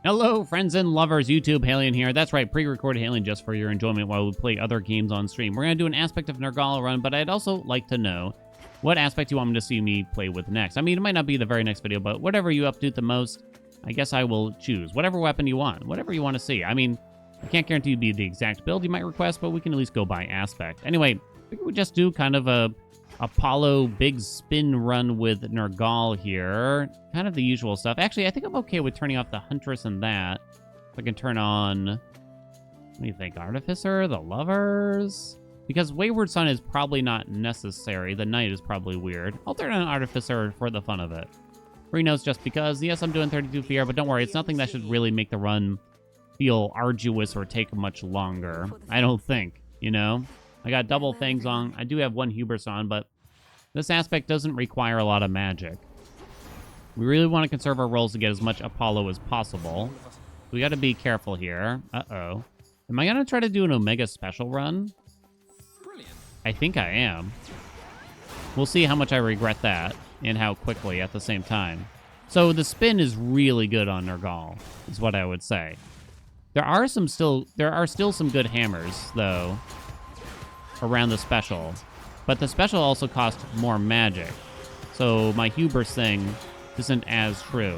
Hello, friends and lovers. YouTube, Haelian here. That's right, pre-recorded Haelian just for your enjoyment while we play other games on stream. We're going to do an aspect of Nergal run, but I'd also like to know what aspect you want me to see me play with next. I mean, it might not be the very next video, but whatever you up to the most, I guess I will choose. Whatever weapon you want, whatever you want to see. I mean, I can't guarantee it'd be the exact build you might request, but we can at least go by aspect. Anyway, I think we just do kind of a Apollo big spin run with Nergal here. Kind of the usual stuff. Actually, I think I'm okay with turning off the Huntress and that. I can turn on, what do you think, Artificer, the Lovers? Because Wayward Son is probably not necessary. The Knight is probably weird. I'll turn on Artificer for the fun of it. Reno's just because. Yes, I'm doing 32 PR, but don't worry, it's nothing that should really make the run feel arduous or take much longer. I don't think, you know? I got double things on. I do have one hubris on, but this aspect doesn't require a lot of magic. We really want to conserve our rolls to get as much Apollo as possible. We got to be careful here. Uh-oh. Am I going to try to do an Omega special run? Brilliant. I think I am. We'll see how much I regret that and how quickly at the same time. So the spin is really good on Nergal, is what I would say. There are still some good hammers, though, around the special, but the special also costs more magic, so my hubris thing isn't as true.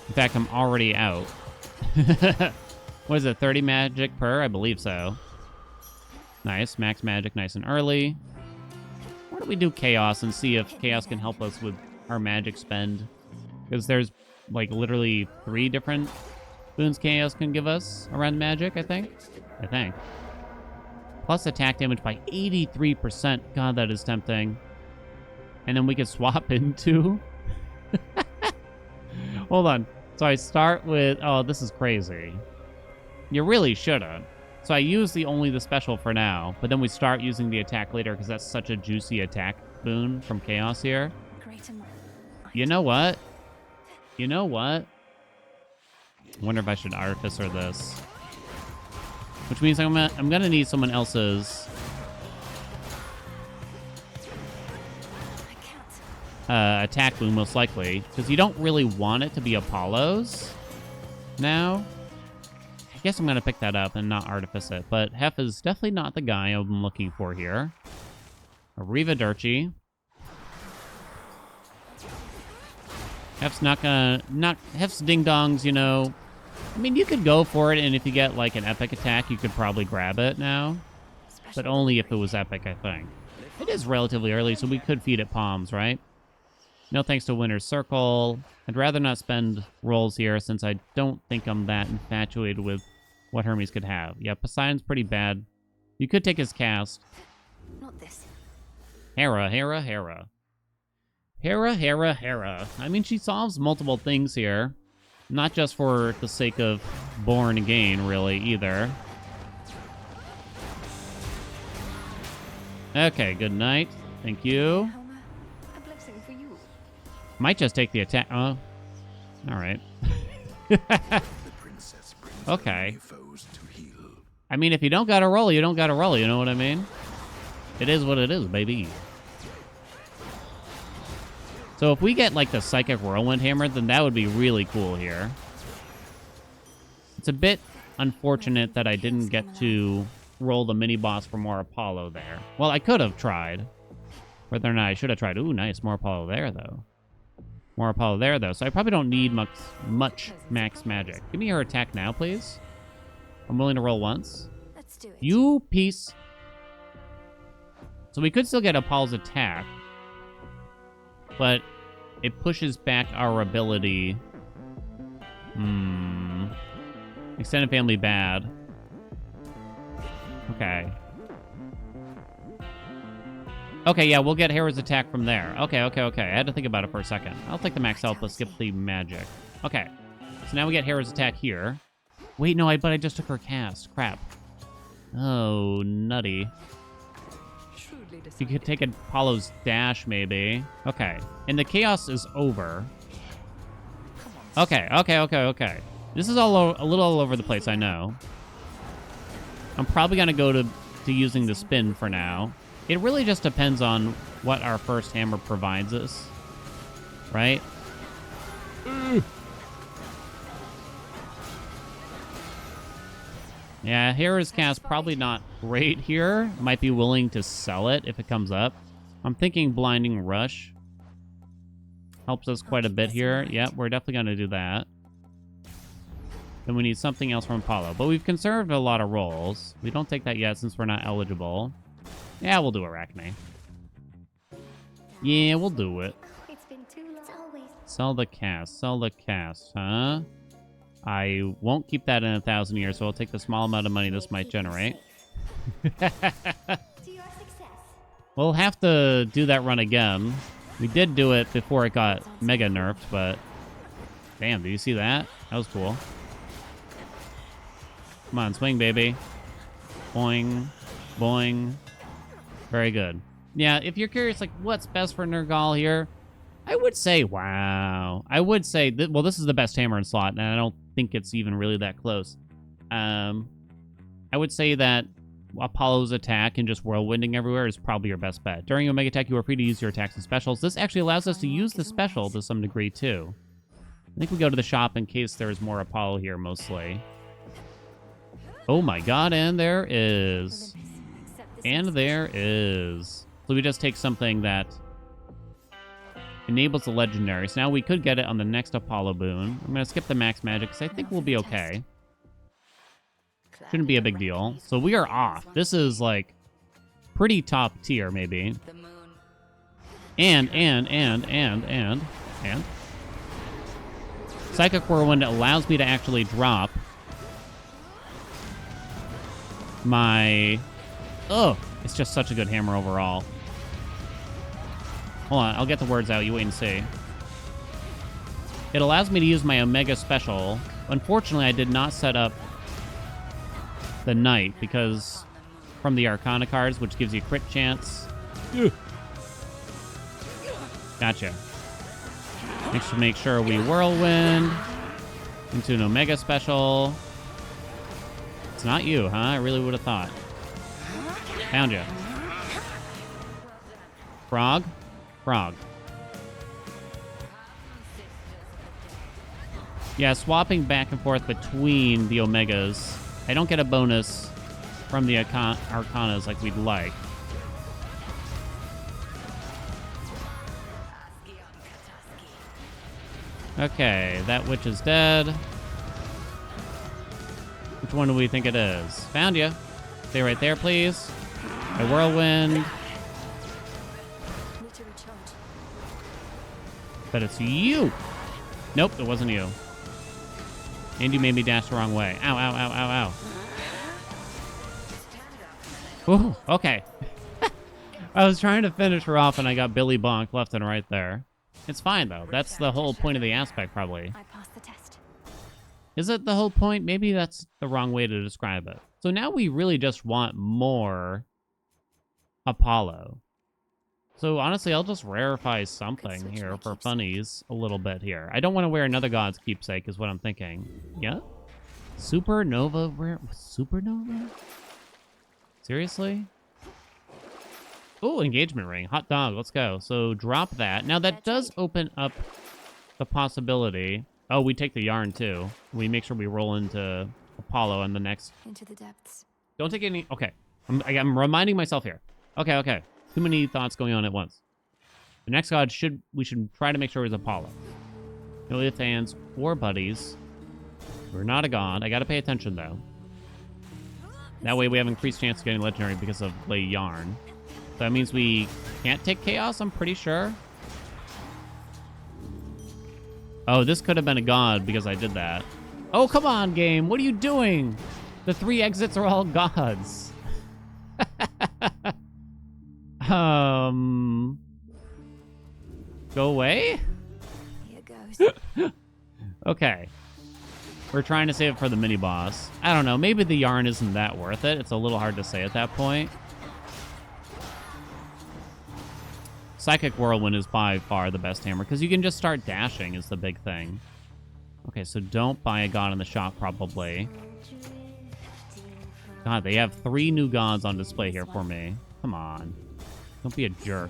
In fact, I'm already out. What is it, 30 magic per? I believe so. Nice, max magic nice and early. Why don't we do Chaos and see if Chaos can help us with our magic spend? Because there's, like, literally 3 different boons Chaos can give us around magic, I think. Plus attack damage by 83%. God, that is tempting. And then we could swap into... Hold on. So I start with... Oh, this is crazy. You really shouldn't. So I use only the special for now, but then we start using the attack later because that's such a juicy attack boon from Chaos here. You know what? I wonder if I should Artificer this. Which means I'm gonna need someone else's attack boon, most likely, because you don't really want it to be Apollo's now. I guess I'm gonna pick that up and not Artifice it, but Hef is definitely not the guy I'm looking for here. Arriva Durchi. Hef's Hef's ding-dongs, you know. I mean, you could go for it, and if you get, like, an epic attack, you could probably grab it now. But only if it was epic, I think. It is relatively early, so we could feed it palms, right? No thanks to Winner's Circle. I'd rather not spend rolls here, since I don't think I'm that infatuated with what Hermes could have. Yeah, Poseidon's pretty bad. You could take his cast. Not this. Hera. I mean, she solves multiple things here. Not just for the sake of Born Again, really, either. Okay, good night. Thank you. A blessing for you. Might just take the attack. Oh, all right. Okay. I mean, if you don't gotta roll, you don't gotta roll. You know what I mean? It is what it is, baby. So if we get, like, the Psychic Whirlwind Hammer, then that would be really cool here. It's a bit unfortunate that I didn't get to roll the mini-boss for more Apollo there. Well, I could have tried. Whether or not I should have tried. Ooh, nice. More Apollo there, though. So I probably don't need much max magic. Give me your attack now, please. I'm willing to roll once. Let's do it. You piece. So we could still get Apollo's attack. But it pushes back our ability. Extended family bad. Okay. Okay, yeah, we'll get Hera's attack from there. Okay. I had to think about it for a second. I'll take the max health, but skip the magic. Okay. So now we get Hera's attack here. Wait, no, but I just took her cast. Crap. Oh, nutty. You could take Apollo's dash, maybe. Okay. And the chaos is over. Okay. This is a little all over the place, I know. I'm probably going to go to using the spin for now. It really just depends on what our first hammer provides us. Right? Yeah, Hera's cast probably not great here. Might be willing to sell it if it comes up. I'm thinking Blinding Rush helps us quite a bit here. Yep, we're definitely going to do that. Then we need something else from Apollo. But we've conserved a lot of rolls. We don't take that yet since we're not eligible. Yeah, we'll do Arachne. Yeah, we'll do it. It's been too long. It's always Sell the cast. Sell the cast, huh? I won't keep that in 1,000 years, so I'll take the small amount of money this might generate. to your success. We'll have to do that run again. We did do it before it got mega nerfed, but... Damn, do you see that? That was cool. Come on, swing, baby. Boing. Boing. Very good. Yeah, if you're curious, like, what's best for Nergal here? I would say, wow. I would say, well, this is the best hammer in slot, and I don't think it's even really that close. I would say that Apollo's attack and just whirlwinding everywhere is probably your best bet. During Omega Attack, you are free to use your attacks and specials. This actually allows us to use the special to some degree, too. I think we go to the shop in case there's more Apollo here, mostly. Oh my god, and there is. And there is. So we just take something that enables the legendary. So now we could get it on the next Apollo boon. I'm going to skip the max magic because I think we'll be okay. Shouldn't be a big deal. So we are off. This is like pretty top tier, maybe. And. Psychic Whirlwind allows me to actually drop my... Oh, it's just such a good hammer overall. Hold on, I'll get the words out. You wait and see. It allows me to use my Omega Special. Unfortunately, I did not set up the Knight because from the Arcana cards, which gives you crit chance. Gotcha. Make sure we Whirlwind into an Omega Special. It's not you, huh? I really would have thought. Found you. Frog? Frog. Yeah, swapping back and forth between the Omegas. I don't get a bonus from the Arcanas like we'd like. Okay, that witch is dead. Which one do we think it is? Found you. Stay right there, please. A whirlwind. But it's you. Nope, it wasn't you. And you made me dash the wrong way. Ow, ow, ow, ow, ow. Ooh, okay. I was trying to finish her off and I got Billy bonked left and right there. It's fine, though. That's the whole point of the aspect, probably. I passed the test. Is it the whole point? Maybe that's the wrong way to describe it. So now we really just want more Apollo. So honestly, I'll just rarefy something here for funnies a little bit here. I don't want to wear another God's Keepsake is what I'm thinking. Yeah? Supernova? Rare? Supernova? Seriously? Oh, engagement ring. Hot dog. Let's go. So drop that. Now that does open up the possibility. Oh, we take the yarn too. We make sure we roll into Apollo and the next. Into the depths. Don't take any. Okay. I'm reminding myself here. Okay. Too many thoughts going on at once. The next god we should try to make sure is Apollo. No ifs, ands, or buddies. We're not a god. I gotta pay attention though. That way we have increased chance of getting legendary because of the yarn. So that means we can't take chaos, I'm pretty sure. Oh, this could have been a god because I did that. Oh, come on, game. What are you doing? The 3 exits are all gods. Go away? Here goes. Okay. We're trying to save it for the mini-boss. I don't know. Maybe the yarn isn't that worth it. It's a little hard to say at that point. Psychic Whirlwind is by far the best hammer, because you can just start dashing is the big thing. Okay, so don't buy a god in the shop, probably. God, they have 3 new gods on display here for me. Come on. Don't be a jerk.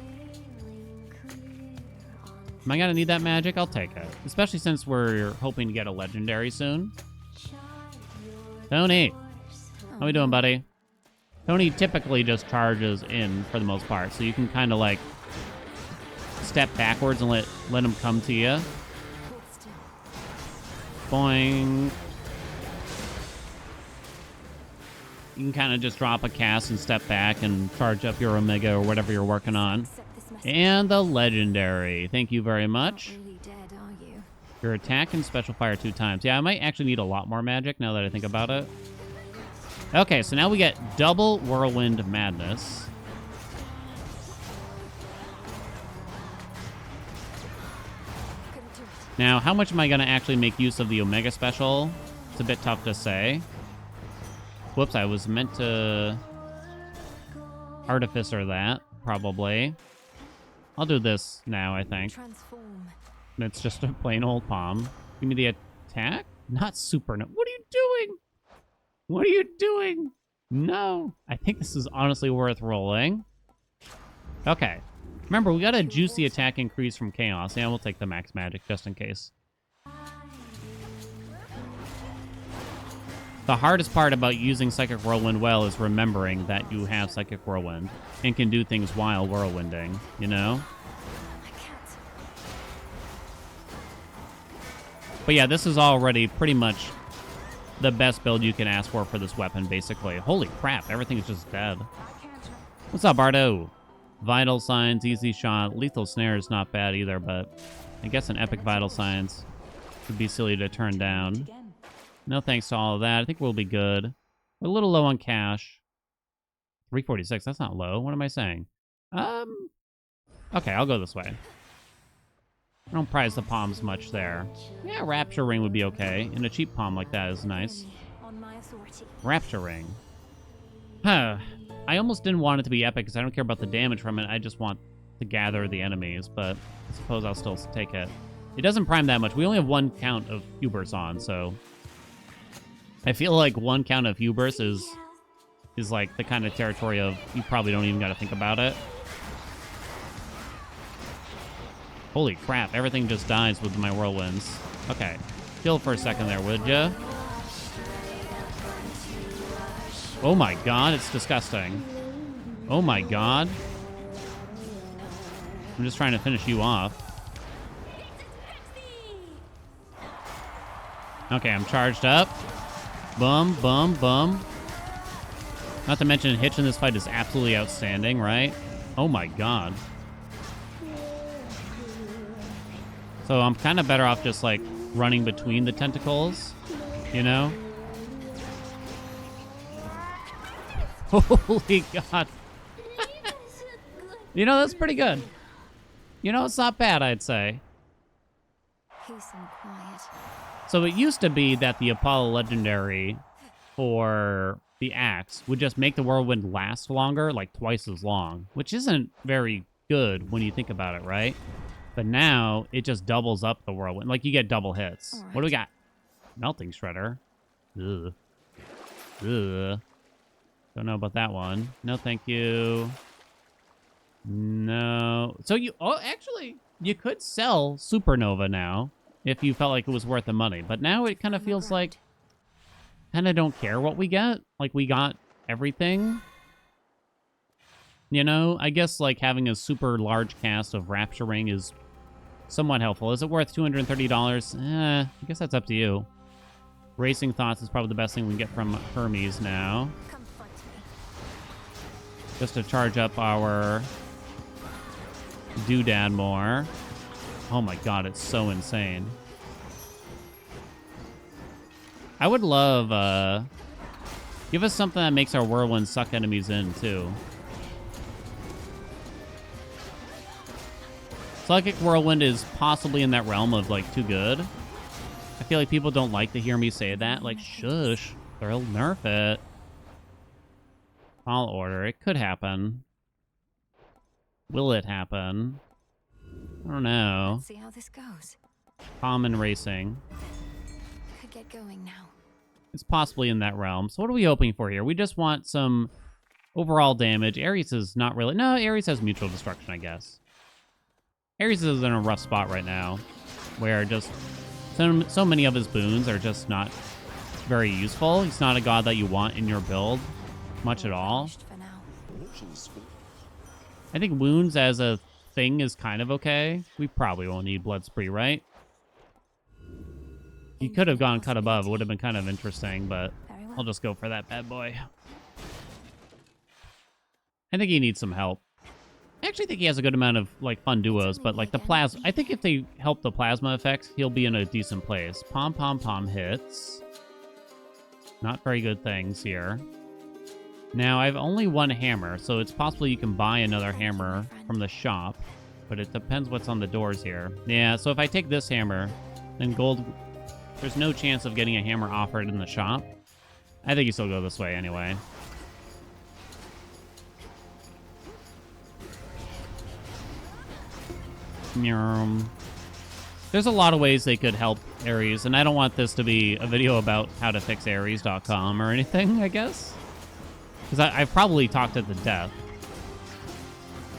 Am I gonna need that magic? I'll take it. Especially since we're hoping to get a legendary soon. Tony! How we doing, buddy? Tony typically just charges in for the most part, so you can kind of like step backwards and let him come to you. Hold still. Boing. You can kind of just drop a cast and step back and charge up your Omega or whatever you're working on. Accept this message. And the legendary. Thank you very Not much. really dead, are you? Your attack and special fire 2 times. Yeah, I might actually need a lot more magic now that I think about it. Okay, so now we get double Whirlwind Madness. Couldn't do it. Now, how much am I going to actually make use of the Omega special? It's a bit tough to say. Whoops, I was meant to Artificer that, probably. I'll do this now, I think. Transform. It's just a plain old palm. Give me the attack? Not super. No. What are you doing? What are you doing? No. I think this is honestly worth rolling. Okay. Remember, we got a juicy attack increase from Chaos. Yeah, we'll take the max magic just in case. The hardest part about using Psychic Whirlwind well is remembering that you have Psychic Whirlwind and can do things while whirlwinding, you know? I can't. But yeah, this is already pretty much the best build you can ask for this weapon, basically. Holy crap, everything is just dead. What's up, Bardo? Vital Signs, easy shot. Lethal Snare is not bad either, but I guess an Epic Vital Signs would be silly to turn down. No thanks to all of that. I think we'll be good. We're a little low on cash. 346, that's not low. What am I saying? Okay, I'll go this way. I don't prize the palms much there. Yeah, Rapture Ring would be okay. And a cheap palm like that is nice. On my authority. Rapture Ring. Huh. I almost didn't want it to be epic because I don't care about the damage from it. I just want to gather the enemies, but I suppose I'll still take it. It doesn't prime that much. We only have 1 count of Hubris on, so I feel like 1 count of Hubris is like the kind of territory of you probably don't even got to think about it. Holy crap, everything just dies with my whirlwinds. Okay, chill for a second there, would ya? Oh my god, it's disgusting. Oh my god. I'm just trying to finish you off. Okay, I'm charged up. Bum, bum, bum. Not to mention, Hitch in this fight is absolutely outstanding, right? Oh my god. So I'm kind of better off just, like, running between the tentacles, you know? Holy god. You know, that's pretty good. You know, it's not bad, I'd say. Peace and quiet. So it used to be that the Apollo Legendary for the axe would just make the whirlwind last longer, like twice as long, which isn't very good when you think about it, right? But now it just doubles up the whirlwind. Like you get double hits. All right. What do we got? Melting Shredder. Ugh. Ugh. Don't know about that one. No, thank you. No. So actually, you could sell Supernova now if you felt like it was worth the money. But now it kind of feels like kind of don't care what we get. Like we got everything. You know, I guess like having a super large cast of Rapture Ring is somewhat helpful. Is it worth $230? I guess that's up to you. Racing Thoughts is probably the best thing we can get from Hermes now. Come fight me. Just to charge up our doodad more. Oh my god, it's so insane. I would love, give us something that makes our whirlwind suck enemies in, too. Psychic Whirlwind is possibly in that realm of, like, too good. I feel like people don't like to hear me say that. Like, shush. They'll nerf it. I'll order. It could happen. Will it happen? I don't know. Let's see how this goes. Common Racing. Could get going now. It's possibly in that realm. So what are we hoping for here? We just want some overall damage. Ares is not really... No, Ares has mutual destruction, I guess. Ares is in a rough spot right now, where just so many of his boons are just not very useful. He's not a god that you want in your build much at all. Finished for now. I think wounds as a thing is kind of okay. We probably won't need blood spree, right? He could have gone cut above. It would have been kind of interesting, but Very well. I'll just go for that bad boy. I think he needs some help. I actually think he has a good amount of like fun duos, but like the plasma, I think if they help the plasma effects, he'll be in a decent place. Pom pom pom hits. Not very good things here. Now I have only one hammer, so it's possible you can buy another hammer from the shop, but it depends what's on the doors here. Yeah, so if I take this hammer, then gold, there's no chance of getting a hammer offered in the shop. I think you still go this way anyway. There's a lot of ways they could help Ares, and I don't want this to be a video about how to fix Ares.com or anything, I guess. Because I've probably talked it to death.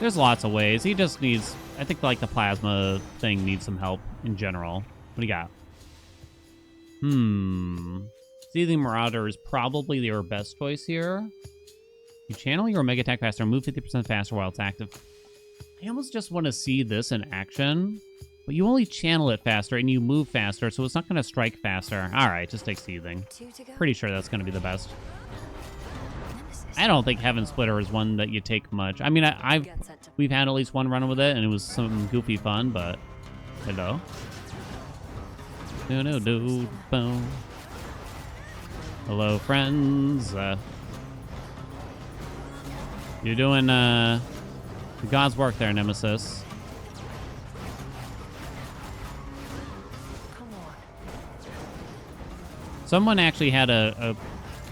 There's lots of ways. He just needs, I think like the plasma thing needs some help in general. What do you got? Seething Marauder is probably your best choice here. You channel your Mega Attack faster, move 50% faster while it's active. I almost just want to see this in action, but you only channel it faster and you move faster, so it's not going to strike faster. All right, just take Seething. 2 to go. Pretty sure that's going to be the best. Nemesis. I don't think Heaven Splitter is one that you take much. I mean, we've had at least one run with it, and it was some goofy fun, but hello. Boom. Hello, friends. You're doing God's work there, Nemesis. Come on. Someone actually had a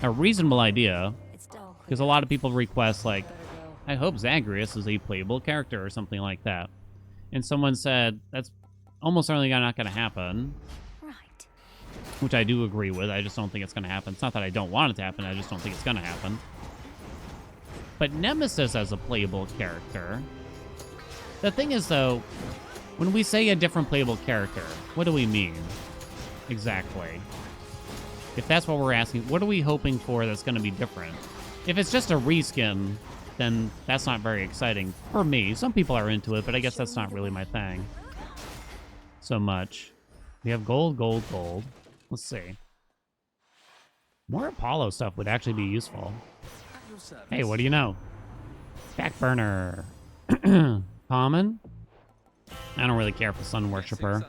reasonable idea, It's dull. because a lot of people request, like, Better go. I hope Zagreus is a playable character or something like that. And someone said, that's almost certainly not going to happen, Right. which I do agree with. I just don't think it's going to happen. It's not that I don't want it to happen, I just don't think it's going to happen. But Nemesis as a playable character... The thing is, though, when we say a different playable character, what do we mean? Exactly. If that's what we're asking, what are we hoping for that's going to be different? If it's just a reskin, then that's not very exciting for me. Some people are into it, but I guess that's not really my thing so much. We have gold. Let's see. More Apollo stuff would actually be useful. Hey, what do you know? Backburner. Common? I don't really care for Sun Worshipper.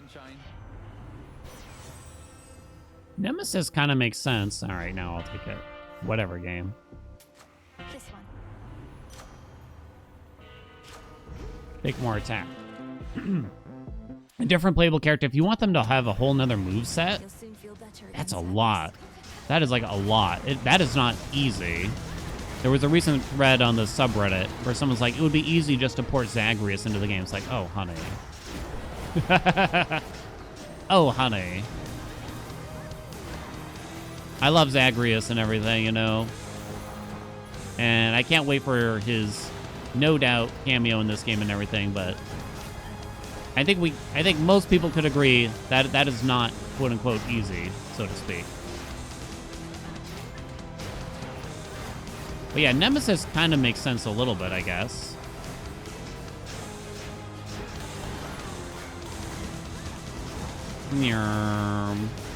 Nemesis kind of makes sense. All right, now I'll take it. Whatever game. This one. Take more attack. A different playable character. If you want them to have a whole nother moveset, You'll soon feel better that's a against lot. That is like a lot. That is not easy. There was a recent thread on the subreddit where someone's like, it would be easy just to port Zagreus into the game. It's like, oh, honey. Oh, honey. I love Zagreus and everything, you know. And I can't wait for his no doubt cameo in this game and everything, but I think most people could agree that that is not quote unquote easy, so to speak. But yeah, Nemesis kind of makes sense a little bit, I guess.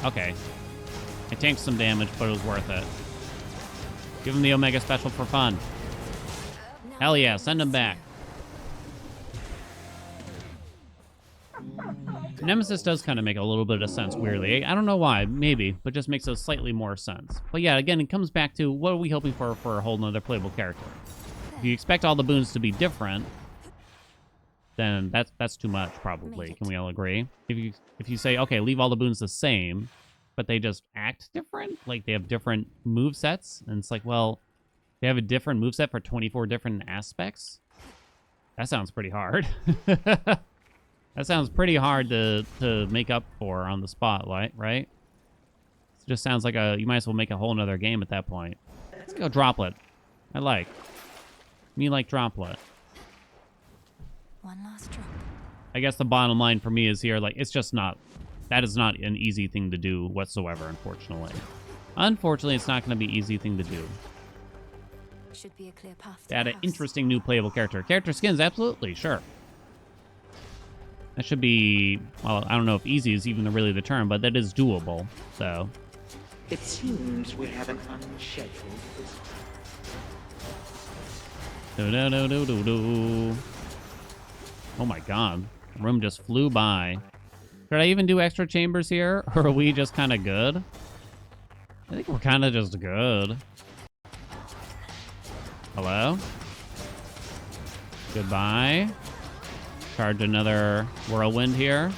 Okay. I tanked some damage, but it was worth it. Give him the Omega Special for fun. Hell yeah, send him back. Nemesis does kind of make a little bit of sense, weirdly. I don't know why, maybe, but just makes a slightly more sense. But yeah, again, it comes back to what are we hoping for a whole nother playable character? If you expect all the boons to be different, then that's too much, probably. Can we all agree? If you say, okay, leave all the boons the same, but they just act different, like they have different move sets, and it's like, well, they have a different move set for 24 different aspects? That sounds pretty hard. That sounds pretty hard to make up for on the spot, right? It just sounds like you might as well make a whole nother game at that point. Let's go Droplet. I like. Me like Droplet. One last drop. I guess the bottom line for me is here, like, it's just not, that is not an easy thing to do whatsoever, unfortunately. Unfortunately, it's not going to be an easy thing to do. Should be a clear path to To add the an house. interesting new playable character. Character skins, absolutely, sure. That should be, well, I don't know if easy is even really the term, but that is doable, so. It seems we have an unscheduled visit. Do-do-do-do-do-do. Oh my god. The room just flew by. Should I even do extra chambers here? Or are we just kind of good? I think we're kind of just good. Hello? Goodbye. Charge another whirlwind here.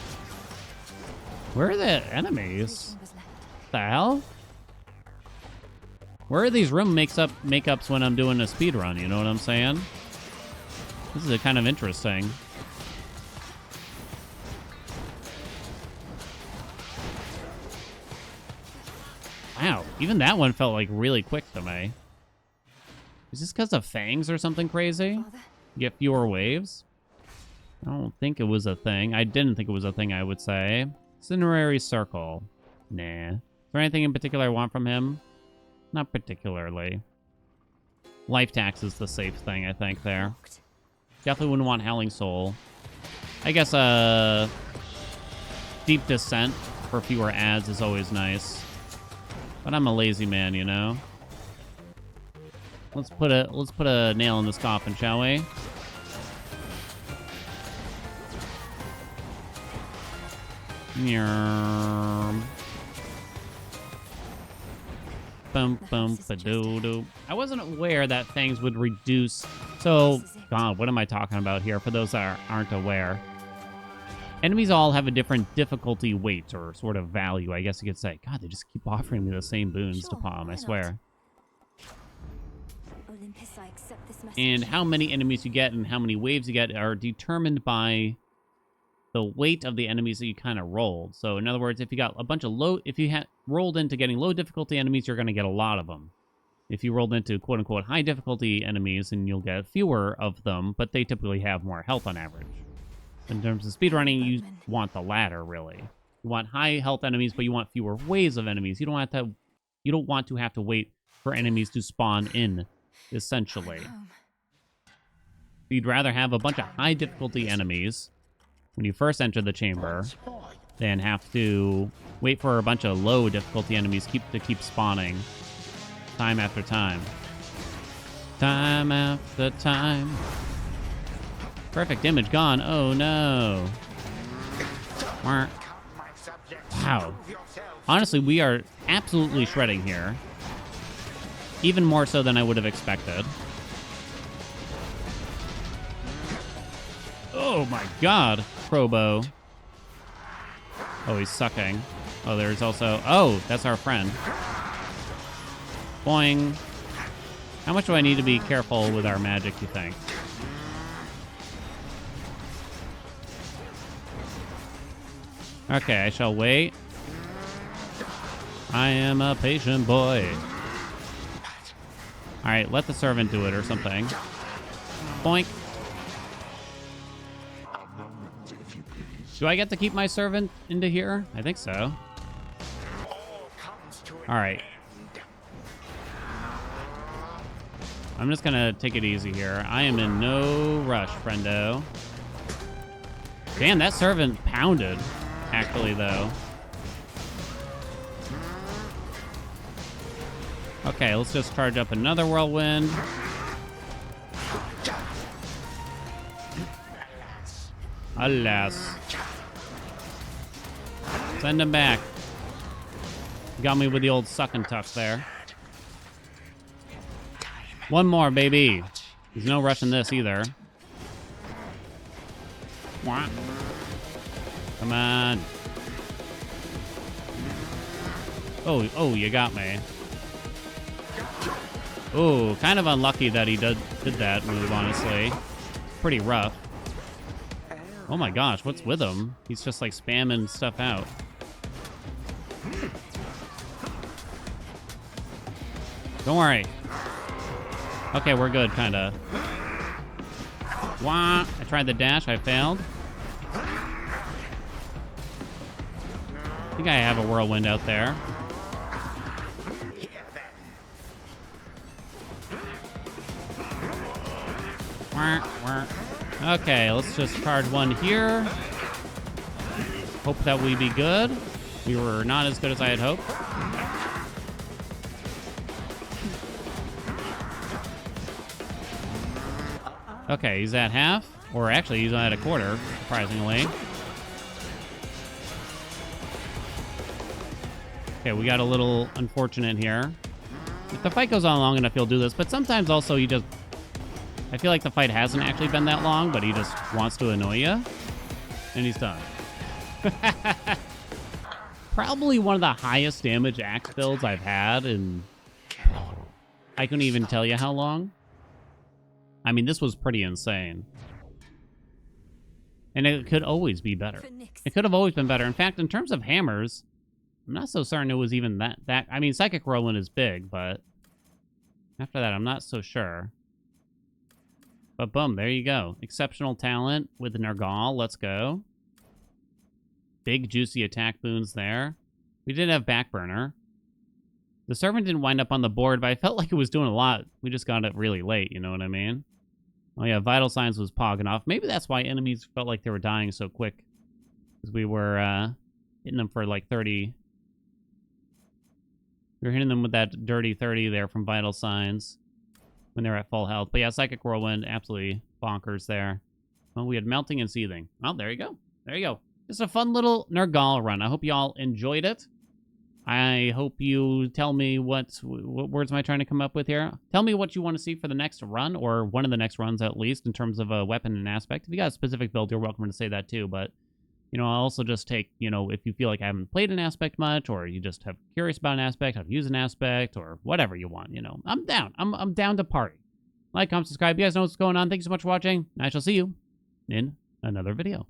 Where are the enemies? Chambers left. The hell? Where are these room makeups when I'm doing a speed run? You know what I'm saying? This is kind of interesting. Wow, even that one felt like really quick to me. Is this because of fangs or something crazy? Father, You get fewer waves? I don't think it was a thing. I didn't think it was a thing, I would say. Cinerary Circle. Nah. Is there anything in particular I want from him? Not particularly. Life tax is the safe thing, I think, there. locked. Definitely wouldn't want Howling Soul. I guess, Deep Descent for fewer ads is always nice. But I'm a lazy man, you know? Let's put a nail in this coffin, shall we? Nyarm. Bum bum ba-doo-doo. I wasn't aware that fangs would reduce. So, God, what am I talking about here? For those that aren't aware, enemies all have a different difficulty weight or sort of value, I guess you could say. God, they just keep offering me the same boons to Sure, palm, why I not? swear. Olympus, I accept this message. And how many enemies you get and how many waves you get are determined by the weight of the enemies that you kind of rolled. So in other words, if you got a bunch of if you had rolled into getting low difficulty enemies, you're going to get a lot of them. If you rolled into quote unquote high difficulty enemies, then you'll get fewer of them, but they typically have more health on average. In terms of speedrunning, you want the latter, really. You want high health enemies, but you want fewer waves of enemies. You don't want to have to wait for enemies to spawn in, essentially. Home. You'd rather have a bunch of high difficulty enemies when you first enter the chamber than have to wait for a bunch of low difficulty enemies to keep spawning time after time. Time after time. Perfect image gone. Oh no. Wow. Honestly, we are absolutely shredding here. Even more so than I would have expected. Oh my god. Probo. Oh, he's sucking. Oh, there's also... Oh, that's our friend. Boing. How much do I need to be careful with our magic, you think? Okay, I shall wait. I am a patient boy. Alright, let the servant do it or something. Boink. Do I get to keep my servant into here? I think so. Alright. I'm just gonna take it easy here. I am in no rush, friendo. Damn, that servant pounded, actually, though. Okay, let's just charge up another whirlwind. Alas. Send him back. Got me with the old suck and tuck there. One more, baby. There's no rushing this either. Wah. Come on. Oh, you got me. Oh, kind of unlucky that he did that move, honestly. Pretty rough. Oh my gosh, what's with him? He's just like spamming stuff out. Don't worry. Okay, we're good, kinda. Wah! I tried the dash, I failed. I think I have a whirlwind out there. Okay, let's just charge one here. Hope that we be good. We were not as good as I had hoped. Okay, he's at half. Or actually, he's at a quarter, surprisingly. Okay, we got a little unfortunate here. If the fight goes on long enough, he'll do this. But sometimes also he just... I feel like the fight hasn't actually been that long, but he just wants to annoy you. And he's done. Probably one of the highest damage axe builds I've had in... I couldn't even tell you how long. I mean, this was pretty insane. And it could always be better. It could have always been better. In fact, in terms of hammers, I'm not so certain it was even that... I mean, Psychic Whirlwind is big, but... After that, I'm not so sure. But boom, there you go. Exceptional talent with Nergal. Let's go. Big, juicy attack boons there. We did have Backburner. The Servant didn't wind up on the board, but I felt like it was doing a lot. We just got it really late, you know what I mean? Oh yeah, Vital Signs was pogging off. Maybe that's why enemies felt like they were dying so quick. Because we were hitting them for like 30... We were hitting them with that dirty 30 there from Vital Signs when they were at full health. But yeah, Psychic Whirlwind, absolutely bonkers there. Well, we had Melting and Seething. Oh, there you go. There you go. Just a fun little Nergal run. I hope you all enjoyed it. I hope you tell me what words am I trying to come up with here? Tell me what you want to see for the next run, or one of the next runs at least, in terms of a weapon and aspect. If you got a specific build, you're welcome to say that too, but... You know, I'll also just take, you know, if you feel like I haven't played an aspect much, or you just have curious about an aspect, how to use an aspect, or whatever you want, you know. I'm down. I'm down to party. Like, comment, subscribe. You guys know what's going on. Thanks so much for watching. I shall see you in another video.